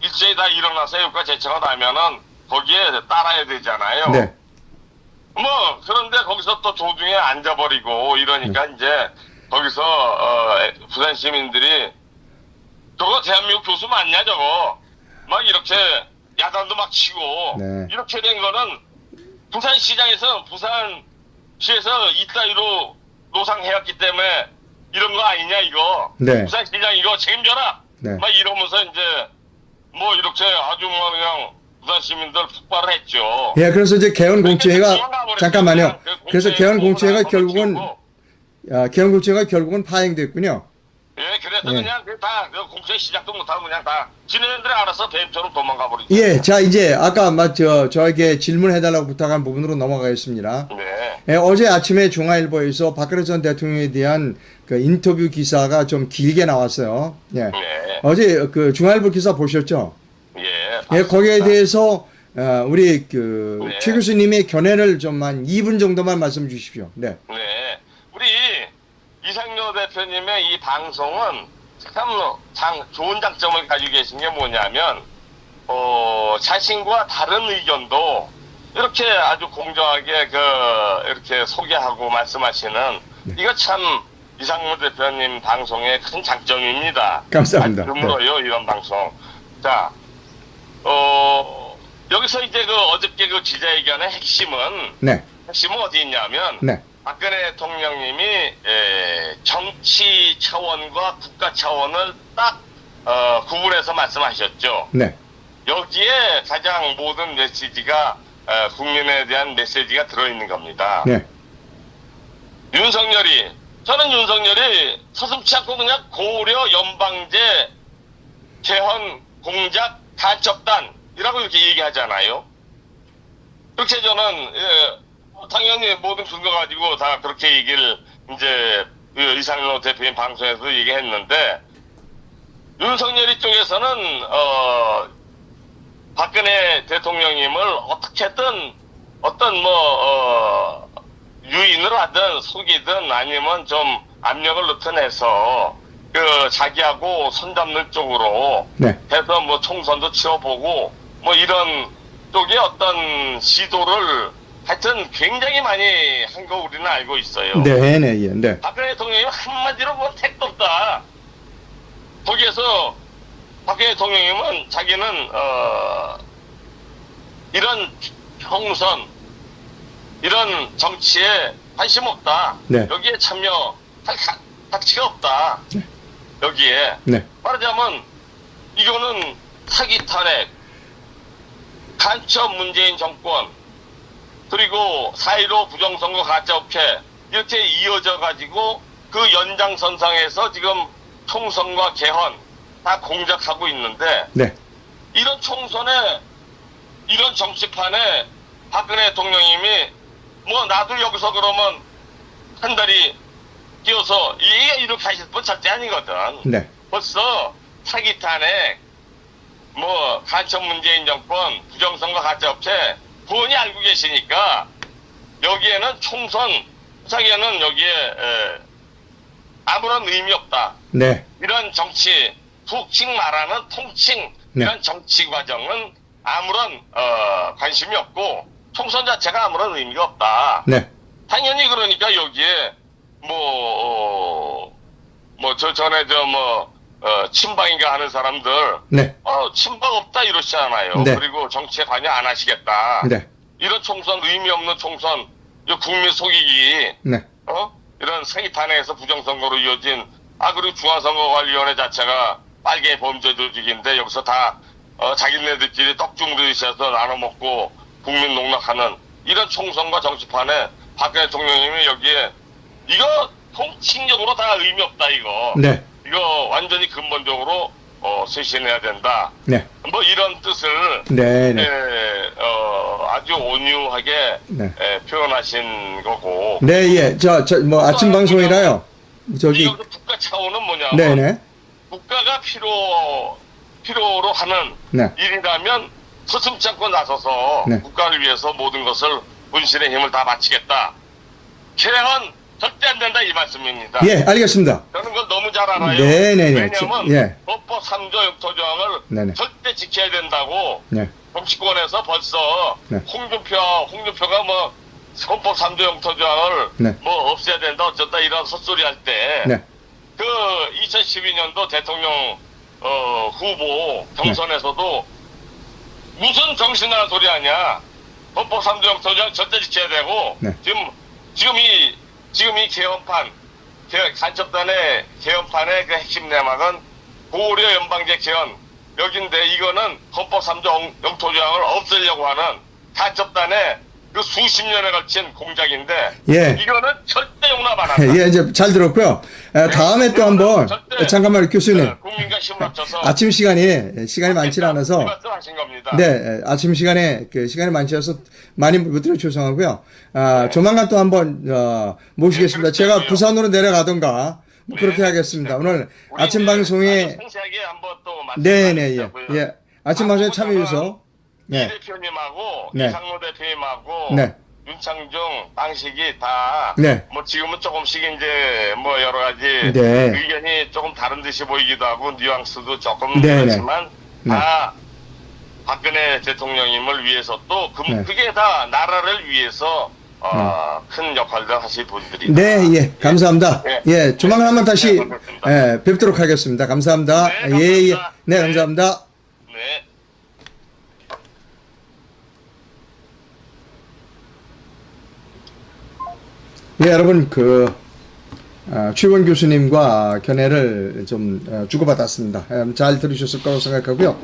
일제히 다 일어나서 애국가 제청을 하면은 거기에 따라야 되잖아요. 네. 뭐 그런데 거기서 또 조중에 앉아버리고 이러니까 이제 거기서 부산 시민들이 저거 대한민국 교수 맞냐 저거 막 이렇게 야단도 막 치고 네. 이렇게 된 거는 부산시장에서 부산시에서 이따위로 노상해왔기 때문에 이런 거 아니냐 이거. 네. 부산시장 이거 책임져라. 네. 막 이러면서 이제 뭐 이렇게 아주 뭐 그냥 부산 시민들 폭발을 했죠. 예, 그래서 이제 개헌공청회가, 잠깐만요. 그래서 개헌공청회가 결국은, 개헌공청회가 결국은 파행됐군요. 예, 그래서 예. 그냥 다 공청회 시작도 못하고 그냥 다 지네들이 알아서 뱀처럼 도망가 버리죠. 예, 자, 이제 아까 저에게 질문해달라고 부탁한 부분으로 넘어가겠습니다. 네. 예, 어제 아침에 중앙일보에서 박근혜 전 대통령에 대한 그 인터뷰 기사가 좀 길게 나왔어요. 예. 네. 어제 그 중앙일보 기사 보셨죠? 예. 예, 거기에 대해서 우리 네. 최 교수님의 견해를 좀 한 2분 정도만 말씀 주십시오. 네. 네. 우리 이상로 대표님의 이 방송은 참 좋은 장점을 가지고 계신 게 뭐냐면 자신과 다른 의견도 이렇게 아주 공정하게 이렇게 소개하고 말씀하시는 이거 참 이상로 대표님 방송의 큰 장점입니다. 감사합니다. 아주 드물어요, 이런 방송. 자, 여기서 이제 어저께 기자회견의 핵심은 네. 어디 있냐면 네. 박근혜 대통령님이 정치 차원과 국가 차원을 딱 구분해서 말씀하셨죠. 네. 여기에 가장 모든 메시지가 국민에 대한 메시지가 들어있는 겁니다. 네. 저는 윤석열이 서슴치 않고 그냥 고려 연방제 개헌 공작 간첩단이라고 이렇게 얘기하잖아요. 그렇게 저는 당연히 모든 근거 가지고 다 그렇게 얘기를 이제 이상로 대표님 방송에서 얘기했는데 윤석열이 쪽에서는 박근혜 대통령님을 어떻게든 어떤 유인을 하든 속이든 아니면 좀 압력을 넣든 해서 자기하고 손잡는 쪽으로 네. 해서 뭐 총선도 치러보고 뭐 이런 쪽의 어떤 시도를 하여튼 굉장히 많이 한 거 우리는 알고 있어요. 네, 네, 예, 네. 박근혜 대통령이 한마디로 뭐 택도 없다. 거기에서 박근혜 대통령님은 자기는 이런 총선 이런 정치에 관심 없다. 네. 여기에 참여할 가치가 없다. 네. 여기에 네. 말하자면 이거는 사기 탄핵, 간첩 문재인 정권, 그리고 4.15 부정선거 가짜업체 이렇게 이어져 가지고 그 연장선상에서 지금 총선과 개헌 다 공작하고 있는데 네. 이런 총선에 이런 정치판에 박근혜 대통령님이 뭐 나도 여기서 그러면 한 다리 끼어서 이렇게 하실 분 절대 아니거든. 네. 벌써 사기 탄핵, 뭐 간첩 문재인 정권, 부정선거 가짜업체 본인이 알고 계시니까 여기에는 총선 자기에는 여기에 아무런 의미 없다. 네. 이런 정치 속칭 말하는 통칭 네. 이런 정치 과정은 아무런 관심이 없고 총선 자체가 아무런 의미가 없다. 네. 당연히 그러니까 여기에 저 전에 친박인가 하는 사람들, 네. 친박 없다 이러시잖아요. 네. 그리고 정치에 관여 안 하시겠다. 네. 이런 총선, 의미 없는 총선, 이 국민 속이기, 네. 이런 생이탄핵에서 부정선거로 이어진, 그리고 중앙선거관리위원회 자체가 빨개 범죄 조직인데, 여기서 다, 자기네들끼리 떡중르셔서 나눠먹고, 국민 농락하는, 이런 총선과 정치판에 박근혜 대통령님이 여기에, 이거 통칭적으로 다 의미 없다, 이거. 네. 이거 완전히 근본적으로, 쇄신해야 된다. 네. 뭐 이런 뜻을, 네. 네. 아주 온유하게 네. 표현하신 거고. 네, 예. 뭐, 아침 방송이라요. 저기. 여기서 국가 차원은 뭐냐면, 네네. 국가가 필요로 하는 네. 일이라면 서슴지 않고 나서서 네. 국가를 위해서 모든 것을 본신의 힘을 다 바치겠다. 개헌 절대 안 된다 이 말씀입니다. 예, 알겠습니다. 저는 그걸 너무 잘 알아요. 네네네. 왜냐하면 예. 헌법 3조 역토조항을 네네. 절대 지켜야 된다고 네. 정치권에서 벌써 네. 홍준표가 뭐 헌법 3조 역토조항을 네. 뭐 없애야 된다 어쩌다 이런 헛소리 할 때 네. 그 2012년도 대통령 후보 경선에서도 무슨 정신나는 소리 하냐. 헌법 3조 역토조항 절대 지켜야 되고 네. 지금 이 개헌판 간첩단의 개헌판의 그 핵심 내막은 고려 연방제 개헌 여긴데 이거는 헌법 3조 영토조항을 없애려고 하는 간첩단의 그 수십 년에 걸친 공작인데 예. 이거는 절대 용납 안 한다. 예, 이제 잘 들었고요. 다음에 또 한번, 잠깐만요, 교수님. 국민과 힘을 합쳐서 아침 시간이 많지 않아서. 말씀하신 겁니다. 네, 아침 시간에, 시간이 많지 않아서 많이 못 들어 죄송하고요. 조만간 또 한번, 모시겠습니다. 네, 제가 그렇군요. 부산으로 내려가던가, 뭐 그렇게 하겠습니다. 오늘 우리 아침 이제 방송에, 아주 상세하게 한번 또 네네, 예. 말씀드리자고요. 예. 아침 방송에 참여해주셔서, 이 네. 대표님하고 네. 이상로 대표님하고 네. 윤창중 방식이 다 네. 뭐 지금은 조금씩 이제 뭐 여러 가지 네. 의견이 조금 다른 듯이 보이기도 하고 뉘앙스도 조금 네, 그렇지만 네. 다 박근혜 대통령님을 위해서 또 네. 그게 다 나라를 위해서 큰 역할을 하실 분들이다. 네, 예, 감사합니다. 네. 예, 조만간 한번 다시, 네, 반갑습니다. 예, 뵙도록 하겠습니다. 감사합니다. 네, 예, 예. 감사합니다. 네, 네. 감사합니다. 네. 예, 여러분, 최원 교수님과 견해를 좀 주고받았습니다. 잘 들으셨을 거라고 생각하고요.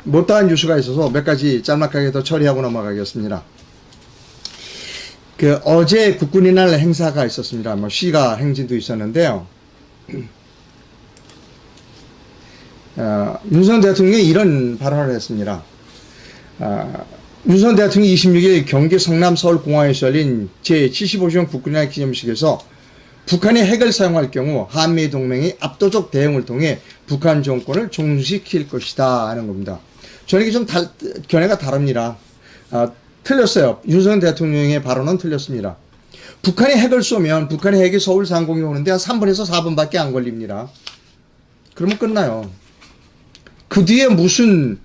못다한 뉴스가 있어서 몇 가지 짤막하게 더 처리하고 넘어가겠습니다. 어제 국군의 날 행사가 있었습니다. 뭐 시가 행진도 있었는데요. 윤석열 대통령이 이런 발언을 했습니다. 윤석열 대통령이 26일 경기 성남 서울공항에서 열린 제75주년 국군의 날 기념식에서 북한이 핵을 사용할 경우 한미 동맹이 압도적 대응을 통해 북한 정권을 종식시킬 것이다 하는 겁니다. 저는 이게 좀 견해가 다릅니다. 틀렸어요. 윤석열 대통령의 발언은 틀렸습니다. 북한이 핵을 쏘면 북한의 핵이 서울 상공에 오는데 한 3분에서 4분밖에 안 걸립니다. 그러면 끝나요. 그 뒤에 무슨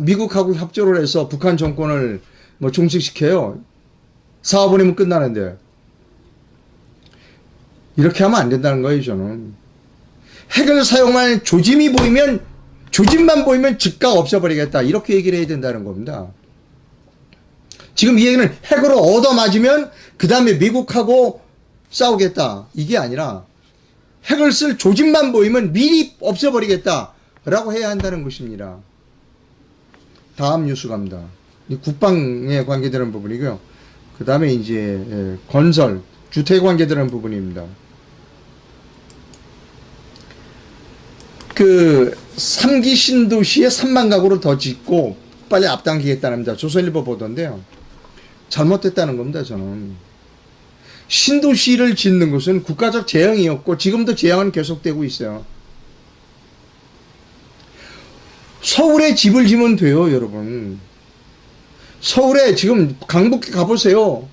미국하고 협조를 해서 북한 정권을 뭐 종식시켜요. 4, 5분이면 끝나는데. 이렇게 하면 안 된다는 거예요, 저는. 핵을 사용할 조짐만 보이면 즉각 없애버리겠다. 이렇게 얘기를 해야 된다는 겁니다. 지금 이 얘기는 핵으로 얻어맞으면 그 다음에 미국하고 싸우겠다. 이게 아니라 핵을 쓸 조짐만 보이면 미리 없애버리겠다. 라고 해야 한다는 것입니다. 다음 뉴스 갑니다. 국방에 관계되는 부분이고요. 그 다음에 이제 건설, 주택에 관계되는 부분입니다. 3기 신도시에 3만 가구를 더 짓고 빨리 앞당기겠다는데 조선일보 보던데요. 잘못됐다는 겁니다, 저는. 신도시를 짓는 것은 국가적 재앙이었고 지금도 재앙은 계속되고 있어요. 서울에 집을 지면 돼요, 여러분. 서울에 지금 강북에 가보세요.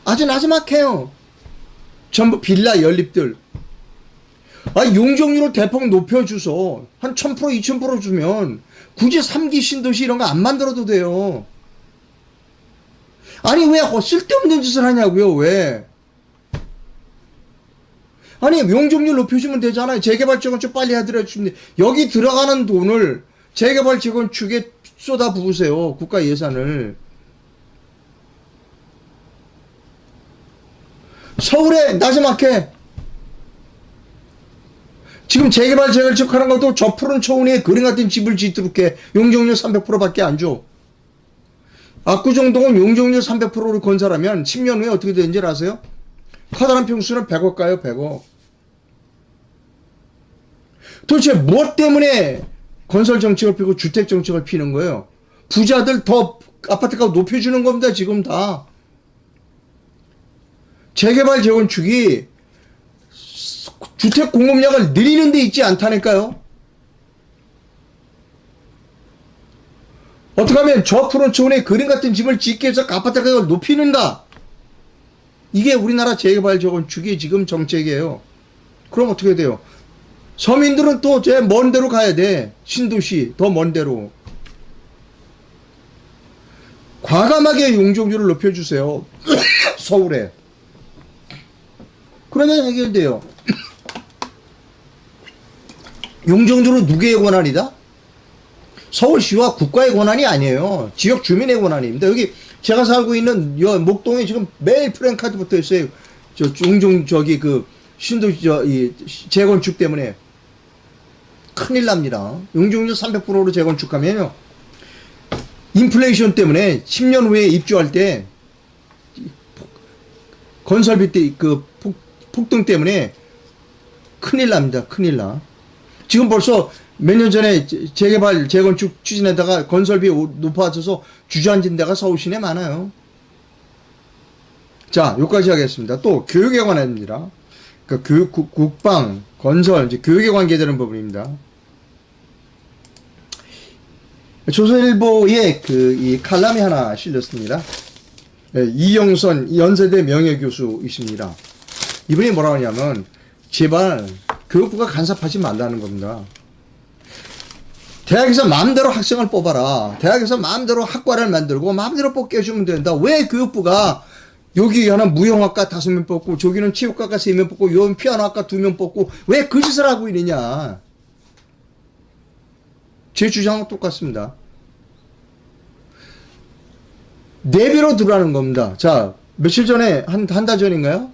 아주 나지막해요. 전부 빌라 연립들. 용적률을 대폭 높여줘서 한 1000%, 2000% 주면 굳이 3기 신도시 이런 거 안 만들어도 돼요. 아니 왜 쓸데없는 짓을 하냐고요. 왜? 아니, 용적률 높여주면 되잖아요. 재개발 재건축 빨리 해드려 주면 돼. 여기 들어가는 돈을 재개발 재건축에 쏟아 부으세요. 국가 예산을. 서울에 나지막해. 지금 재개발 재건축 하는 것도 저 푸른 초원에 그림 같은 집을 짓도록 해. 용적률 300%밖에 안 줘. 압구정동은 용적률 300%를 건설하면 10년 후에 어떻게 되는지 아세요? 커다란 평수는 100억 가요, 100억. 도대체 무엇 때문에 건설 정책을 피고 주택 정책을 피는 거예요? 부자들 더 아파트값 높여주는 겁니다, 지금 다. 재개발 재건축이 주택 공급량을 늘리는 데 있지 않다니까요. 어떻게 하면 저 푸른 초원에 그림 같은 집을 짓게 해서 아파트 가격을 높이는가? 이게 우리나라 재개발 재건축이 지금 정책이에요. 그럼 어떻게 돼요? 서민들은 또 제 먼 데로 가야 돼. 신도시 더 먼 데로. 과감하게 용적률을 높여주세요. 서울에. 그러면 해결돼요. 용적률은 누구의 권한이다? 서울시와 국가의 권한이 아니에요. 지역 주민의 권한입니다. 여기 제가 살고 있는 목동에 지금 매일 프랜카드 붙어 있어요. 신도시 재건축 때문에 큰일 납니다. 용적률 300%로 재건축하면요. 인플레이션 때문에 10년 후에 입주할 때 건설비 때 폭등 때문에 큰일 납니다. 큰일 나. 지금 벌써 몇 년 전에 재개발, 재건축 추진하다가 건설비 높아져서 주저앉은 데가 서울 시내 많아요. 자, 여기까지 하겠습니다. 또 교육에 관합니다. 그러니까 교육, 국방, 건설, 이제 교육에 관계되는 부분입니다. 조선일보에 이 칼럼이 하나 실렸습니다. 이영선 연세대 명예교수이십니다. 이분이 뭐라고 하냐면, 제발 교육부가 간섭하지 말라는 겁니다. 대학에서 마음대로 학생을 뽑아라. 대학에서 마음대로 학과를 만들고 마음대로 뽑게 해주면 된다. 왜 교육부가 여기 하나 무용학과 5명 뽑고 저기는 체육학과 3명 뽑고 여기 피아노학과 2명 뽑고 왜 그 짓을 하고 있느냐. 제 주장은 똑같습니다. 내비로 들어가는 겁니다. 자, 며칠 전에 한 달 전인가요?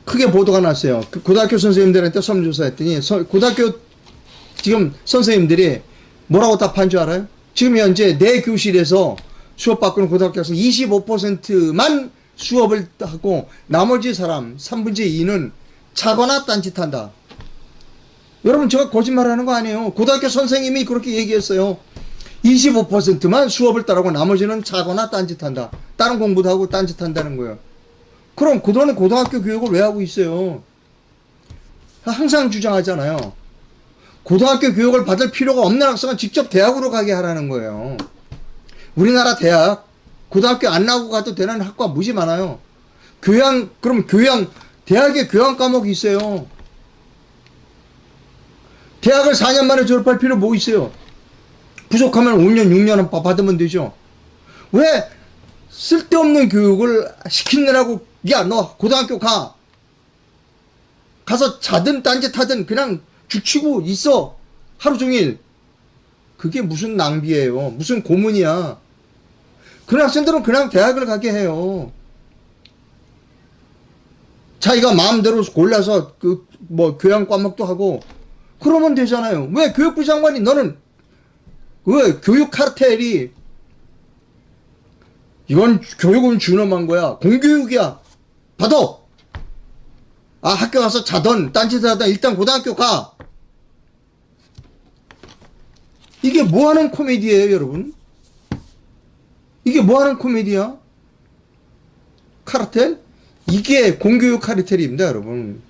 크게 보도가 났어요. 고등학교 선생님들한테 설문조사했더니 고등학교 지금 선생님들이 뭐라고 답한 줄 알아요? 지금 현재 내 교실에서 수업 받고는 고등학교에서 25%만 수업을 하고 나머지 사람 3분의 2는 자거나 딴짓한다. 여러분 제가 거짓말하는 거 아니에요. 고등학교 선생님이 그렇게 얘기했어요. 25%만 수업을 따르고 나머지는 자거나 딴짓한다. 다른 공부도 하고 딴짓한다는 거예요. 그럼 그동안 고등학교 교육을 왜 하고 있어요? 항상 주장하잖아요. 고등학교 교육을 받을 필요가 없는 학생은 직접 대학으로 가게 하라는 거예요. 우리나라 대학, 고등학교 안 나오고 가도 되는 학과 무지 많아요. 그럼 대학에 교양 과목이 있어요. 대학을 4년 만에 졸업할 필요 뭐 있어요? 부족하면 5년, 6년 받으면 되죠. 왜 쓸데없는 교육을 시키느라고, 야, 너 고등학교 가. 가서 자든 딴짓하든 그냥 죽치고 있어. 하루 종일. 그게 무슨 낭비예요. 무슨 고문이야. 그런 학생들은 그냥 대학을 가게 해요. 자기가 마음대로 골라서 교양 과목도 하고 그러면 되잖아요. 왜 교육부 장관이 너는 왜 교육 카르텔이 이건 교육은 준엄한 거야. 공교육이야. 받아. 학교 가서 자던 딴짓하다 일단 고등학교 가. 이게 뭐하는 코미디예요, 여러분? 이게 뭐하는 코미디야? 카르텔? 이게 공교육 카르텔입니다, 여러분.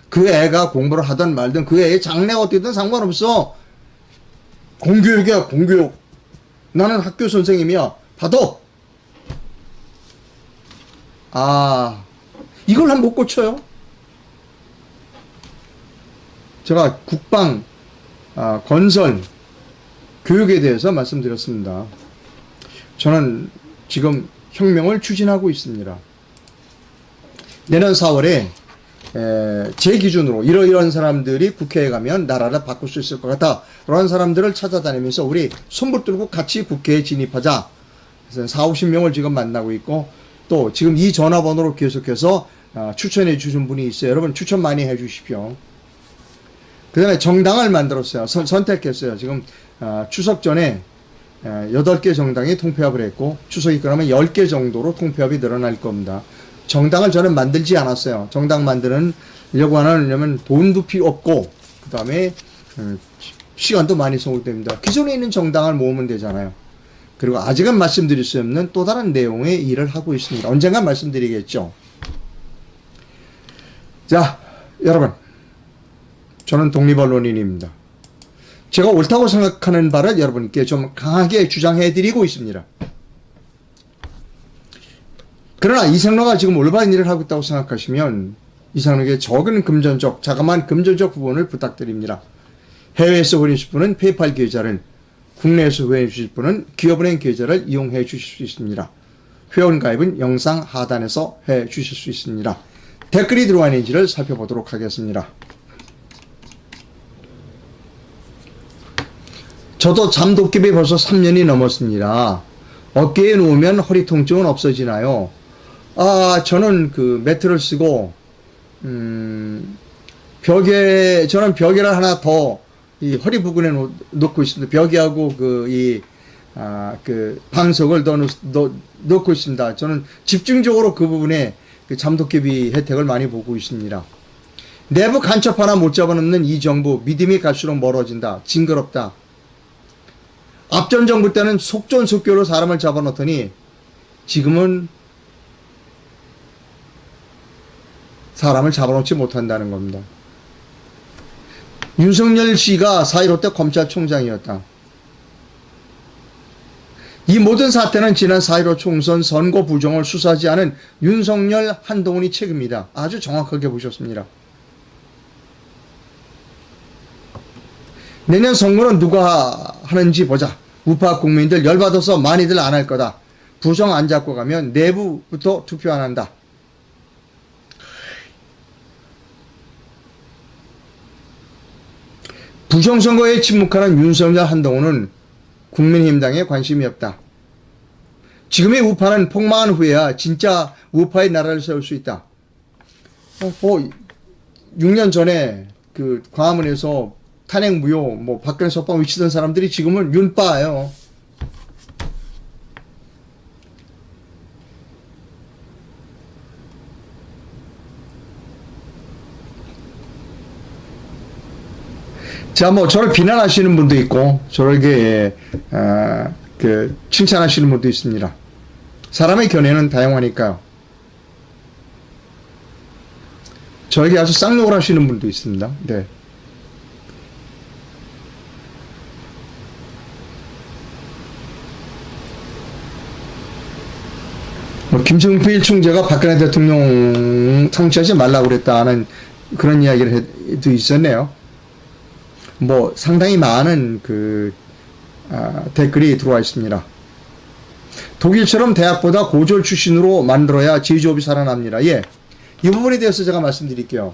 그 애가 공부를 하든 말든 그 애의 장래가 어떻게든 상관없어. 공교육이야, 공교육. 나는 학교 선생님이야. 받아. 이걸 한 못 고쳐요? 제가 국방, 건설, 교육에 대해서 말씀드렸습니다. 저는 지금 혁명을 추진하고 있습니다. 내년 4월에 제 기준으로 이러이러한 사람들이 국회에 가면 나라를 바꿀 수 있을 것 같다. 그런 사람들을 찾아다니면서 우리 손붙들고 같이 국회에 진입하자. 그래서 40-50명을 지금 만나고 있고 또 지금 이 전화번호로 계속해서 추천해 주신 분이 있어요. 여러분 추천 많이 해 주십시오. 그 다음에 정당을 만들었어요. 선택했어요. 지금 추석 전에 8개 정당이 통폐합을 했고 추석이 끝나면 10개 정도로 통폐합이 늘어날 겁니다. 정당을 저는 만들지 않았어요. 정당 만드려고 하려면 돈도 필요 없고 그 다음에 시간도 많이 소모됩니다. 기존에 있는 정당을 모으면 되잖아요. 그리고 아직은 말씀드릴 수 없는 또 다른 내용의 일을 하고 있습니다. 언젠간 말씀드리겠죠. 자, 여러분. 저는 독립언론인입니다. 제가 옳다고 생각하는 바를 여러분께 좀 강하게 주장해 드리고 있습니다. 그러나 이상로가 지금 올바른 일을 하고 있다고 생각하시면 이상로에게 적은 금전적, 자그마한 금전적 부분을 부탁드립니다. 해외에서 보내실 분은 페이팔 계좌를, 국내에서 후원해 주실 분은 기업은행 계좌를 이용해 주실 수 있습니다. 회원 가입은 영상 하단에서 해 주실 수 있습니다. 댓글이 들어와 있는지를 살펴보도록 하겠습니다. 저도 잠도깨비 벌써 3년이 넘었습니다. 어깨에 누우면 허리 통증은 없어지나요? 저는 그 매트를 쓰고, 저는 벽에를 하나 더 이 허리 부근에 놓고 있습니다. 벽에하고 방석을 더 놓고 있습니다. 저는 집중적으로 그 부분에 그 잠도깨비 혜택을 많이 보고 있습니다. 내부 간첩 하나 못 잡아놓는 이 정부, 믿음이 갈수록 멀어진다. 징그럽다. 앞전 정부 때는 속전속결로 사람을 잡아놓더니 지금은 사람을 잡아놓지 못한다는 겁니다. 윤석열 씨가 4.15 때 검찰총장이었다. 이 모든 사태는 지난 4.15 총선 선거 부정을 수사하지 않은 윤석열, 한동훈이 책임이다. 아주 정확하게 보셨습니다. 내년 선거는 누가 하는지 보자. 우파 국민들 열받아서 많이들 안 할 거다. 부정 안 잡고 가면 내부부터 투표 안 한다. 부정선거에 침묵하는 윤석열, 한동훈은 국민의힘당에 관심이 없다. 지금의 우파는 폭망한 후에야 진짜 우파의 나라를 세울 수 있다. 6년 전에 그 광화문에서 탄핵 무효, 박근혜 석방 외치던 사람들이 지금은 윤빠예요. 자, 저를 비난하시는 분도 있고, 저에게, 칭찬하시는 분도 있습니다. 사람의 견해는 다양하니까요. 저에게 아주 쌍욕을 하시는 분도 있습니다. 네. 김정필 총재가 박근혜 대통령 창취하지 말라고 그랬다는 그런 이야기도 있었네요. 상당히 많은 댓글이 들어와 있습니다. 독일처럼 대학보다 고졸 출신으로 만들어야 제조업이 살아납니다. 예. 이 부분에 대해서 제가 말씀드릴게요.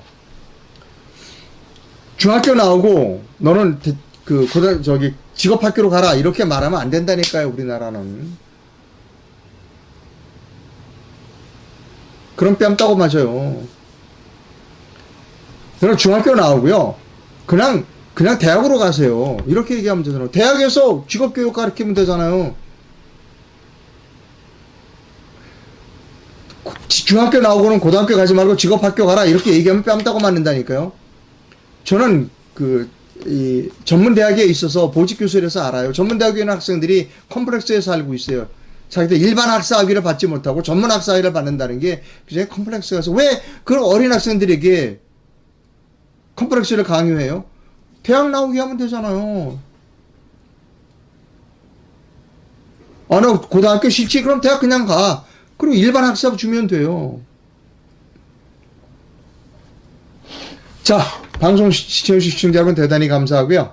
중학교 나오고 너는 직업학교로 가라 이렇게 말하면 안 된다니까요. 우리나라는. 그럼 뺨 따고 맞아요. 너는 중학교 나오고요. 그냥 대학으로 가세요. 이렇게 얘기하면 되잖아요. 대학에서 직업교육 가르치면 되잖아요. 중학교 나오고는 고등학교 가지 말고 직업학교 가라. 이렇게 얘기하면 뺨 따고 맞는다니까요. 저는 이 전문대학에 있어서 보직교수라서 알아요. 전문대학에 있는 학생들이 컴플렉스에 살고 있어요. 자기들 일반 학사학위를 받지 못하고 전문 학사학위를 받는다는 게 굉장히 컴플렉스가 있어요. 왜 그런 어린 학생들에게 컴플렉스를 강요해요? 대학 나오게 하면 되잖아요. 너 고등학교 싫지? 그럼 대학 그냥 가. 그리고 일반 학사 주면 돼요. 자, 방송 시청해주신 시청자 여러분 대단히 감사하고요.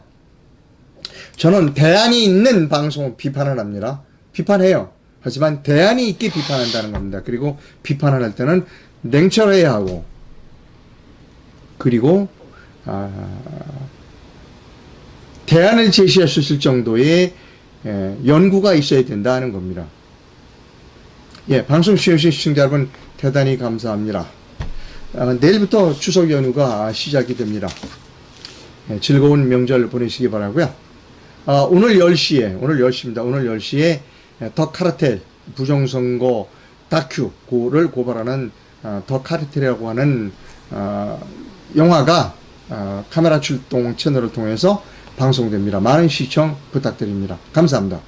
저는 대안이 있는 방송 비판을 합니다. 비판해요. 하지만 대안이 있게 비판한다는 겁니다. 그리고 비판을 할 때는 냉철해야 하고 그리고 대안을 제시할 수 있을 정도의 연구가 있어야 된다는 겁니다. 예, 방송 시청해주신 시청자 여러분 대단히 감사합니다. 내일부터 추석 연휴가 시작이 됩니다. 즐거운 명절 보내시기 바라고요. 오늘 10시입니다. 오늘 10시에 더 카르텔 부정선거 다큐를 고발하는 더 카르텔이라고 하는 영화가 카메라 출동 채널을 통해서 방송됩니다. 많은 시청 부탁드립니다. 감사합니다.